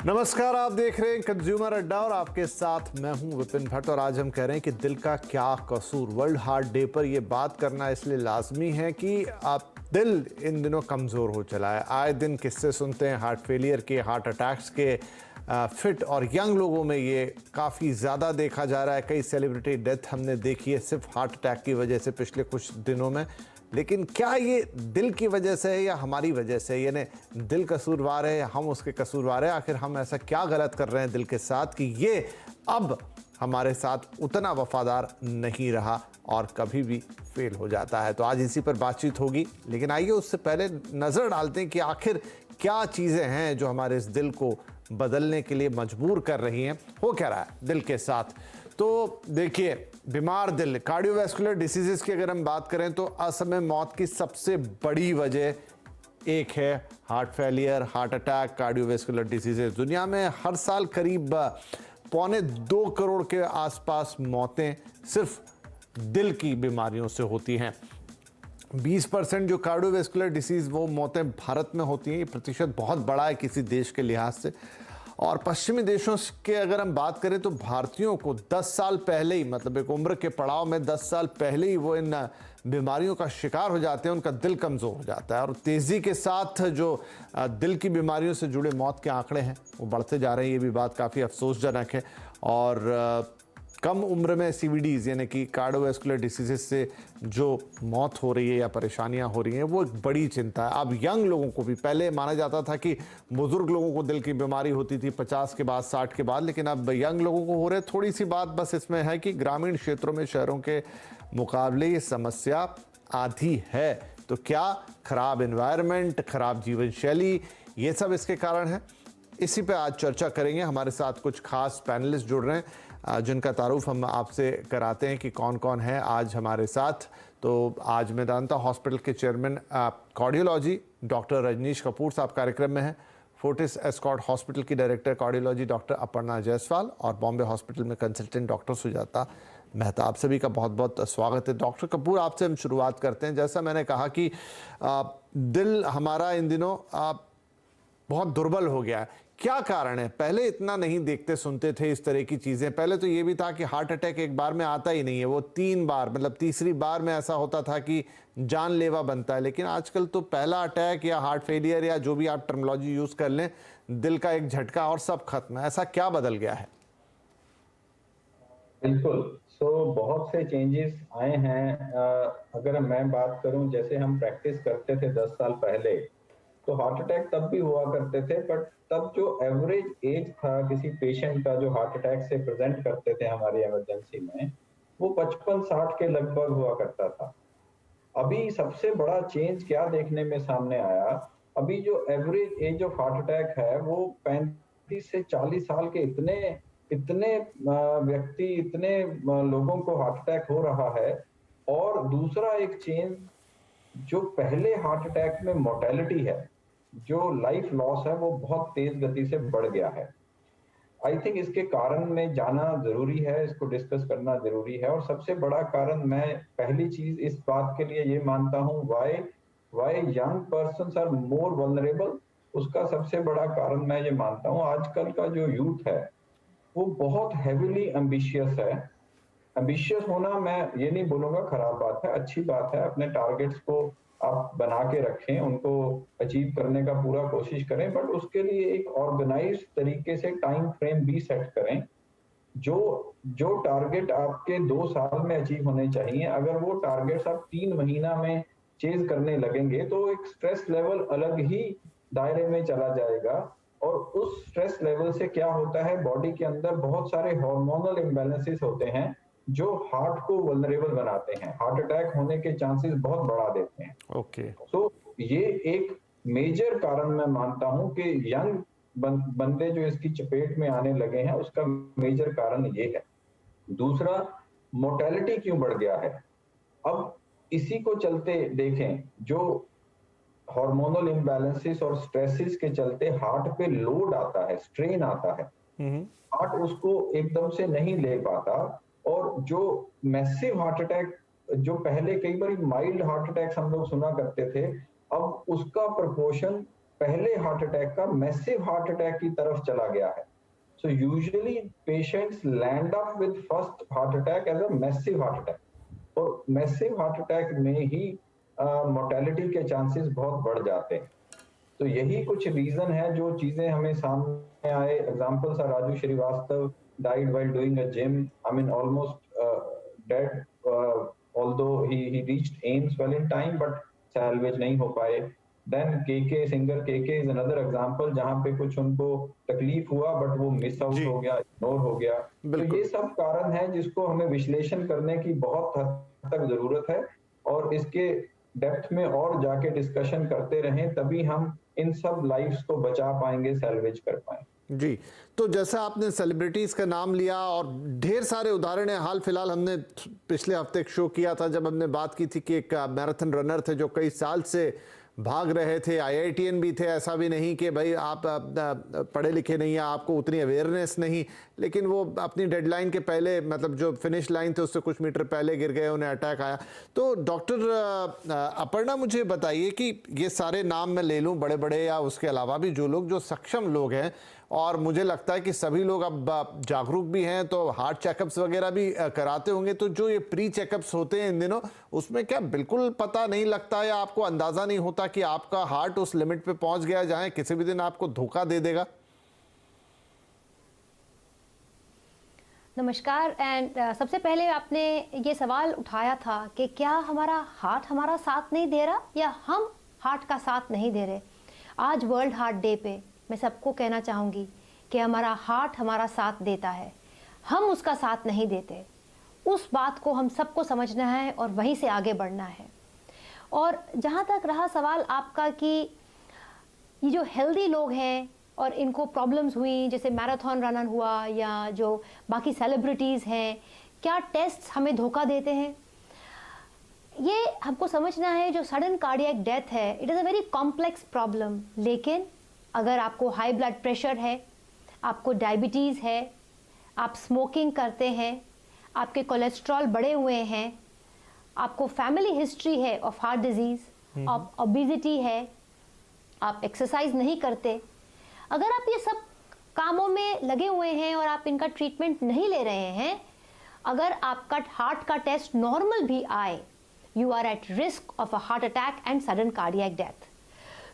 नमस्कार, आप देख रहे हैं कंज्यूमर अड्डा और आपके साथ मैं हूं विपिन भट्ट। और आज हम कह रहे हैं कि दिल का क्या कसूर। वर्ल्ड हार्ट डे पर यह बात करना इसलिए लाजमी है कि आप दिल इन दिनों कमज़ोर हो चला है। आए दिन किस्से सुनते हैं हार्ट फेलियर के, हार्ट अटैक्स के। फिट और यंग लोगों में ये काफ़ी ज़्यादा देखा जा रहा है। कई सेलिब्रिटी डेथ हमने देखी है सिर्फ हार्ट अटैक की वजह से पिछले कुछ दिनों में। लेकिन क्या ये दिल की वजह से है या हमारी वजह से? यानी दिल कसूरवार है या हम उसके कसूरवार है? आखिर हम ऐसा क्या गलत कर रहे हैं दिल के साथ कि ये अब हमारे साथ उतना वफादार नहीं रहा और कभी भी फेल हो जाता है? तो आज इसी पर बातचीत होगी, लेकिन आइए उससे पहले नज़र डालते हैं कि आखिर क्या चीज़ें हैं जो हमारे इस दिल को बदलने के लिए मजबूर कर रही हैं। हो क्या रहा है दिल के साथ? तो देखिए, बीमार दिल, कार्डियोवैस्कुलर डिसीजेस की अगर हम बात करें तो असमय मौत की सबसे बड़ी वजह एक है heart failure, heart attack, cardiovascular diseases. दुनिया में हर साल करीब 1.25 करोड़ के आसपास मौतें सिर्फ दिल की बीमारियों से होती हैं। 20% जो कार्डियोवैस्कुलर डिसीज़ वो मौतें भारत में होती हैं। ये प्रतिशत बहुत बड़ा है किसी देश के लिहाज से। और पश्चिमी देशों के अगर हम बात करें तो भारतीयों को 10 साल पहले ही, मतलब एक उम्र के पड़ाव में 10 साल पहले ही वो इन बीमारियों का शिकार हो जाते हैं। उनका दिल कमज़ोर हो जाता है और तेज़ी के साथ जो दिल की बीमारियों से जुड़े मौत के आंकड़े हैं वो बढ़ते जा रहे हैं। ये भी बात काफ़ी अफसोसजनक है। और कम उम्र में सीवीडीज़ यानी कि कार्डियोवैस्कुलर डिसीजेस से जो मौत हो रही है या परेशानियां हो रही हैं वो एक बड़ी चिंता है। अब यंग लोगों को भी, पहले माना जाता था कि बुजुर्ग लोगों को दिल की बीमारी होती थी 50 के बाद, 60 के बाद, लेकिन अब यंग लोगों को हो रहे। थोड़ी सी बात बस इसमें है कि ग्रामीण क्षेत्रों में शहरों के मुकाबले ये समस्या आधी है। तो क्या खराब एनवायरनमेंट, खराब जीवन शैली, ये सब इसके कारण है? इसी पे आज चर्चा करेंगे। हमारे साथ कुछ खास पैनलिस्ट जुड़ रहे हैं जिनका तारुफ हम आपसे कराते हैं कि कौन कौन है आज हमारे साथ। तो आज मेदांता हॉस्पिटल के chairman cardiology doctor Rajneesh Kapoor साहब कार्यक्रम में हैं। फोर्टिस एस्कॉर्ट हॉस्पिटल की director cardiology doctor Aparna Jaiswal और बॉम्बे हॉस्पिटल में कंसल्टेंट डॉक्टर सुजाता मेहता। आप सभी का बहुत बहुत स्वागत है। डॉक्टर कपूर, आपसे हम शुरुआत करते हैं। जैसा मैंने कहा कि दिल हमारा इन दिनों बहुत दुर्बल हो गया है। क्या कारण है? पहले इतना नहीं देखते सुनते थे इस तरह की चीज़ें। पहले तो ये भी था कि हार्ट अटैक एक बार में आता ही नहीं है, वो 3 बार, मतलब तीसरी बार में ऐसा होता था कि जानलेवा बनता है। लेकिन आजकल तो पहला अटैक या हार्ट फेलियर या जो भी आप टर्मिनोलॉजी यूज़ कर लें, दिल का एक झटका और सब खत्म है। ऐसा क्या बदल गया है? बिल्कुल। बहुत से चेंजेस आए हैं। अगर मैं बात करूं, जैसे हम प्रैक्टिस करते थे 10 साल पहले, तो हार्ट अटैक तब भी हुआ करते थे, बट तब जो एवरेज एज था किसी पेशेंट का जो हार्ट अटैक से प्रेजेंट करते थे हमारी इमरजेंसी में, वो 55-60 के लगभग हुआ करता था। अभी सबसे बड़ा चेंज क्या देखने में सामने आया, अभी जो average age of heart attack है वो 35 से 40 साल के इतने इतने व्यक्ति, इतने लोगों को हार्ट अटैक हो रहा है। और दूसरा एक चेंज, जो पहले हार्ट अटैक में मोर्टेलिटी है, जो लाइफ लॉस है, वो बहुत तेज गति से बढ़ गया है। आई थिंक इसके कारण में जाना जरूरी है, इसको डिस्कस करना जरूरी है। और सबसे बड़ा कारण, मैं पहली चीज इस बात के लिए ये मानता हूँ, why young persons are more vulnerable, उसका सबसे बड़ा कारण मैं ये मानता हूँ, आजकल का जो यूथ है वो बहुत हेविली एम्बिशियस है। एम्बिशियस होना, मैं ये नहीं बोलूंगा खराब बात है, अच्छी बात है। अपने टारगेट्स को आप बना के रखें, उनको अचीव करने का पूरा कोशिश करें, बट उसके लिए एक ऑर्गेनाइज्ड तरीके से टाइम फ्रेम भी सेट करें। जो जो टारगेट आपके 2 साल में अचीव होने चाहिए, अगर वो टारगेट्स आप 3 महीना में चेज करने लगेंगे तो एक स्ट्रेस लेवल अलग ही दायरे में चला जाएगा। और उस स्ट्रेस लेवल से क्या होता है, बॉडी के अंदर बहुत सारे हार्मोनल इम्बैलेंसेस होते हैं जो हार्ट को वल्नरेबल बनाते हैं, हार्ट अटैक होने के चांसेस बहुत बढ़ा देते हैं। ओके। तो ये एक मेजर कारण मैं मानता हूं कि यंग बंदे जो इसकी चपेट में आने लगे हैं, उसका मेजर कारण ये है। दूसरा, मोर्टेलिटी क्यों बढ़ गया है? अब इसी को चलते देखें, जो हार्मोनल इम्बैलेंसेस और स्ट्रेसेस के चलते हार्ट पे लोड आता है, स्ट्रेन आता है, हार्ट उसको एकदम से नहीं ले पाता। और जो मैसिव हार्ट अटैक, जो पहले कई बार माइल्ड हार्ट अटैक्स हम लोग सुना करते थे, अब उसका प्रोपोर्शन पहले हार्ट अटैक का मैसिव हार्ट अटैक की तरफ चला गया है। So usually patients land up with first heart attack as a massive heart attack, और मैसिव हार्ट अटैक में ही मोर्टेलिटी के चांसेस बहुत बढ़ जाते हैं। तो यही कुछ रीजन है जो चीजें हमें सामने आए। Examples are Raju Srivastava died while doing a gym, I mean almost dead, although he reached AIMS well in time but salvage नहीं हो पाए। Then KK singer KK is another example जहाँ पे कुछ उनको तकलीफ हुआ बट वो मिस आउट हो गया, इग्नोर हो गया। तो ये सब कारण है जिसको हमें विश्लेषण करने की बहुत हद तक जरूरत है, और इसके डेप्थ में और जाके डिस्कशन करते रहें, तभी हम इन सब लाइफ्स को बचा पाएंगे, सैल्वेज कर पाएंगे। जी, तो जैसा आपने सेलिब्रिटीज़ का नाम लिया और ढेर सारे उदाहरण हैं। हाल फिलहाल हमने पिछले हफ्ते एक शो किया था जब हमने बात की थी कि एक मैराथन रनर थे जो कई साल से भाग रहे थे, IITN भी थे, ऐसा भी नहीं कि भाई आप पढ़े लिखे नहीं हैं, आपको उतनी अवेयरनेस नहीं, लेकिन वो अपनी डेडलाइन के पहले, मतलब जो फिनिश लाइन थे उससे कुछ मीटर पहले गिर गए, उन्हें अटैक आया। तो डॉक्टर अपर्णा मुझे बताइए कि ये सारे नाम मैं ले लूँ बड़े बड़े या उसके अलावा भी जो लोग, जो सक्षम लोग हैं, और मुझे लगता है कि सभी लोग अब जागरूक भी हैं तो हार्ट चेकअप्स वगैरह भी कराते होंगे, तो जो ये प्री चेकअप्स होते हैं इन दिनों, उसमें क्या बिल्कुल पता नहीं लगता या आपको अंदाज़ा नहीं होता कि आपका हार्ट उस लिमिट पे पहुंच गया जहां किसी भी दिन आपको धोखा दे देगा? नमस्कार। एंड सबसे पहले आपने ये सवाल उठाया था कि क्या हमारा हार्ट हमारा साथ नहीं दे रहा या हम हार्ट का साथ नहीं दे रहे। आज वर्ल्ड हार्ट डे पे मैं सबको कहना चाहूँगी कि हमारा हार्ट हमारा साथ देता है, हम उसका साथ नहीं देते। उस बात को हम सबको समझना है और वहीं से आगे बढ़ना है। और जहाँ तक रहा सवाल आपका कि ये जो हेल्दी लोग हैं और इनको प्रॉब्लम्स हुई, जैसे मैराथन रनर हुआ या जो बाकी सेलिब्रिटीज़ हैं, क्या टेस्ट हमें धोखा देते हैं? ये हमको समझना है। जो सडन कार्डियक डेथ है, it is a very complex problem. लेकिन अगर आपको हाई ब्लड प्रेशर है, आपको डायबिटीज़ है, आप स्मोकिंग करते हैं, आपके कोलेस्ट्रॉल बढ़े हुए हैं, आपको फैमिली हिस्ट्री है ऑफ हार्ट डिजीज़, आप ओबेसिटी है, आप एक्सरसाइज नहीं करते, अगर आप ये सब कामों में लगे हुए हैं और आप इनका ट्रीटमेंट नहीं ले रहे हैं, अगर आपका हार्ट का टेस्ट नॉर्मल भी आए, you are at risk of a heart attack and sudden cardiac death.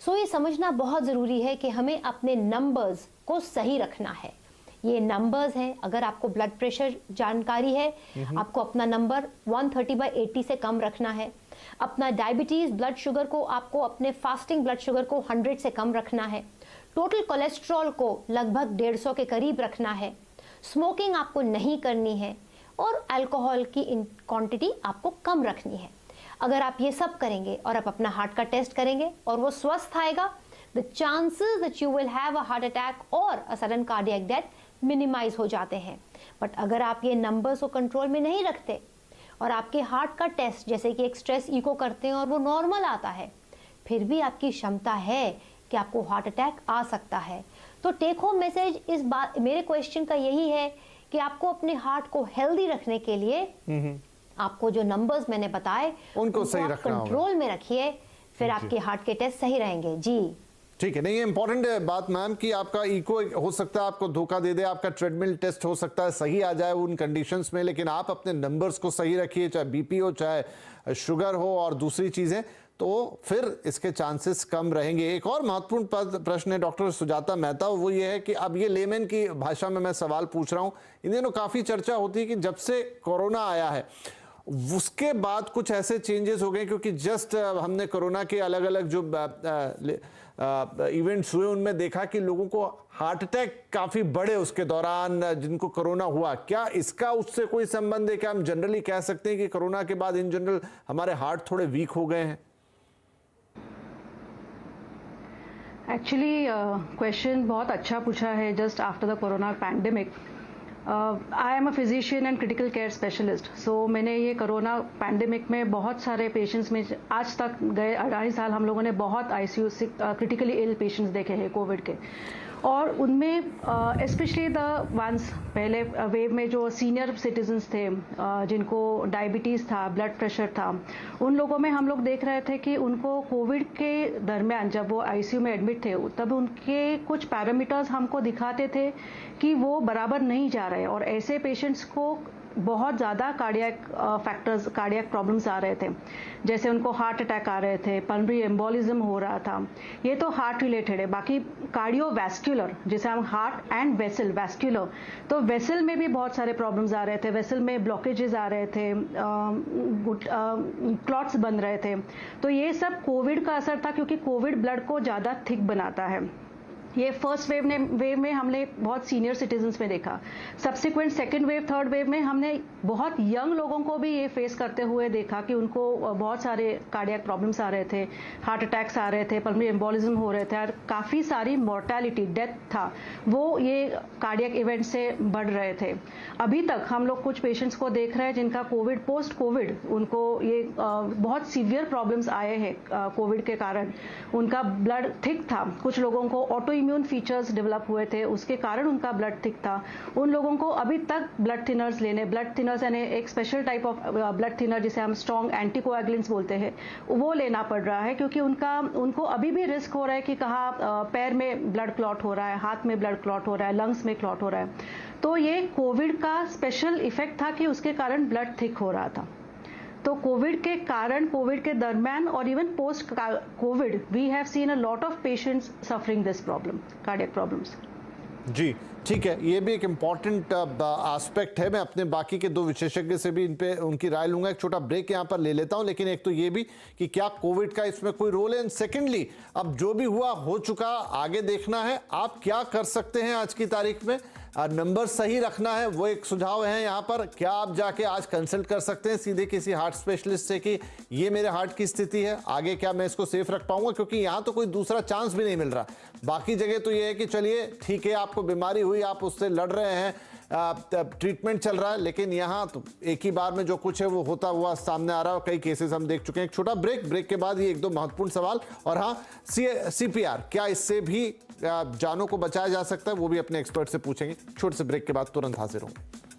So ये समझना बहुत ज़रूरी है कि हमें अपने नंबर्स को सही रखना है। ये नंबर्स हैं। अगर आपको ब्लड प्रेशर जानकारी है, आपको अपना नंबर 130/80 से कम रखना है। अपना डायबिटीज़ ब्लड शुगर को, आपको अपने फास्टिंग ब्लड शुगर को 100 से कम रखना है। टोटल कोलेस्ट्रॉल को लगभग 150 के करीब रखना है। स्मोकिंग आपको नहीं करनी है और अल्कोहल की क्वांटिटी आपको कम रखनी है। अगर आप ये सब करेंगे और आप अपना हार्ट का टेस्ट करेंगे और वो स्वस्थ आएगा, the chances that you will have a heart attack और a sudden cardiac death minimize हो जाते हैं। बट अगर आप ये नंबर्स को कंट्रोल में नहीं रखते और आपके हार्ट का टेस्ट जैसे कि एक स्ट्रेस इको करते हैं और वो नॉर्मल आता है, फिर भी आपकी क्षमता है कि आपको हार्ट अटैक आ सकता है। तो टेक होम मैसेज इस बात, मेरे क्वेश्चन का यही है कि आपको अपने हार्ट को हेल्दी रखने के लिए आपको जो नंबर्स मैंने बताए उनको सही रखना होगा, कंट्रोल में रखिए, फिर आपके हार्ट के टेस्ट सही रहेंगे। जी ठीक है। नहीं, ये इंपॉर्टेंट बात मैम कि आपका इको हो सकता है आपको धोखा दे दे, आपका ट्रेडमिल टेस्ट हो सकता है सही आ जाए उन कंडीशंस में, लेकिन आप अपने नंबर्स को सही रखिए, चाहे बीपी हो, चाहे शुगर हो और दूसरी चीजें, तो फिर इसके चांसेस कम रहेंगे। एक और महत्वपूर्ण प्रश्न है डॉक्टर सुजाता मेहता, वो ये है कि अब ये लेमन की भाषा में मैं सवाल पूछ रहा हूँ। इन दिनों काफ़ी चर्चा होती है कि जब से कोरोना आया है उसके बाद कुछ ऐसे चेंजेस हो गए, क्योंकि जस्ट हमने कोरोना के अलग अलग जो इवेंट्स हुए उनमें देखा कि लोगों को हार्ट अटैक काफ़ी बढ़े उसके दौरान जिनको कोरोना हुआ। क्या इसका उससे कोई संबंध है? क्या हम जनरली कह सकते हैं कि कोरोना के बाद इन जनरल हमारे हार्ट थोड़े वीक हो गए हैं? एक्चुअली क्वेश्चन बहुत अच्छा पूछा है। Just after the corona pandemic, I am a physician and critical care specialist. So मैंने ये कोरोना पैंडेमिक में बहुत सारे पेशेंट्स में, आज तक गए 2.5 साल हम लोगों ने बहुत ICU क्रिटिकली इल पेशेंट्स देखे हैं कोविड के। और उनमें स्पेशली द वंस पहले वेव में जो सीनियर सिटीजन्स थे, जिनको डायबिटीज़ था, ब्लड प्रेशर था, उन लोगों में हम लोग देख रहे थे कि उनको कोविड के दरमियान जब वो आईसीयू में एडमिट थे तब उनके कुछ पैरामीटर्स हमको दिखाते थे कि वो बराबर नहीं जा रहे, और ऐसे पेशेंट्स को बहुत ज़्यादा कार्डियक प्रॉब्लम्स आ रहे थे, जैसे उनको हार्ट अटैक आ रहे थे, पल्मोनरी एम्बोलिज्म हो रहा था। ये तो हार्ट रिलेटेड है। बाकी कार्डियोवैस्कुलर, जिसे हम हार्ट एंड वेसल, वैस्कुलर, तो वेसल में भी बहुत सारे प्रॉब्लम्स आ रहे थे। वेसल में ब्लॉकेजेस आ रहे थे, क्लॉट्स बन रहे थे। तो ये सब कोविड का असर था, क्योंकि कोविड ब्लड को ज़्यादा थिक बनाता है। ये फर्स्ट वेव में हमने बहुत सीनियर सिटीजन्स में देखा। Subsequent second wave, third wave में हमने बहुत यंग लोगों को भी ये फेस करते हुए देखा कि उनको बहुत सारे कार्डियक प्रॉब्लम्स आ रहे थे, हार्ट अटैक्स आ रहे थे, पल्मोनरी एम्बोलिज्म हो रहे थे, और काफ़ी सारी मॉर्टेलिटी, डेथ था, वो ये कार्डियक इवेंट से बढ़ रहे थे। अभी तक हम लोग कुछ पेशेंट्स को देख रहे हैं जिनका कोविड, पोस्ट कोविड, उनको ये बहुत सीवियर प्रॉब्लम्स आए हैं कोविड के कारण। उनका ब्लड थिक था, कुछ लोगों को ऑटो इम्यून फीचर्स डेवलप हुए थे, उसके कारण उनका ब्लड थिक था। उन लोगों को अभी तक ब्लड थिनर्स लेने, ब्लड थिनर्स यानी एक special type of blood thinner जिसे हम स्ट्रॉन्ग एंटीकोएगुलेंट्स बोलते हैं, वो लेना पड़ रहा है, क्योंकि उनको अभी भी रिस्क हो रहा है कि कहाँ पैर में ब्लड क्लॉट हो रहा है, हाथ में ब्लड क्लॉट हो रहा है, लंग्स में क्लॉट हो रहा है। तो ये कोविड का स्पेशल इफेक्ट था कि उसके कारण ब्लड थिक हो रहा था। तो कोविड के कारण, कोविड के दरमियान और even post covid, we have seen a lot of patients suffering this problem, cardiac problems. जी ठीक है, ये भी एक इम्पॉर्टेंट एस्पेक्ट है। मैं अपने बाकी के दो विशेषज्ञ से भी इन पे उनकी राय लूंगा। एक छोटा ब्रेक यहाँ पर ले लेता हूँ, लेकिन एक तो ये भी कि क्या कोविड का इसमें कोई रोल है, एंड सेकेंडली अब जो भी हुआ हो चुका, आगे देखना है आप क्या कर सकते हैं आज की तारीख में। नंबर सही रखना है, वो एक सुझाव है यहाँ पर। क्या आप जाके आज कंसल्ट कर सकते हैं सीधे किसी हार्ट स्पेशलिस्ट से कि ये मेरे हार्ट की स्थिति है, आगे क्या मैं इसको सेफ रख पाऊंगा, क्योंकि यहाँ तो कोई दूसरा चांस भी नहीं मिल रहा। बाकी जगह तो ये है कि चलिए ठीक है, आपको बीमारी हुई, आप उससे लड़ रहे हैं, ट्रीटमेंट चल रहा है, लेकिन यहाँ तो एक ही बार में जो कुछ है वो होता हुआ सामने आ रहा है। कई केसेस हम देख चुके हैं। एक छोटा ब्रेक के बाद ये एक दो महत्वपूर्ण सवाल, और हाँ, CPR क्या इससे भी जानों को बचाया जा सकता है, वो भी अपने एक्सपर्ट से पूछेंगे। छोटे से ब्रेक के बाद तुरंत हाजिर होंगे।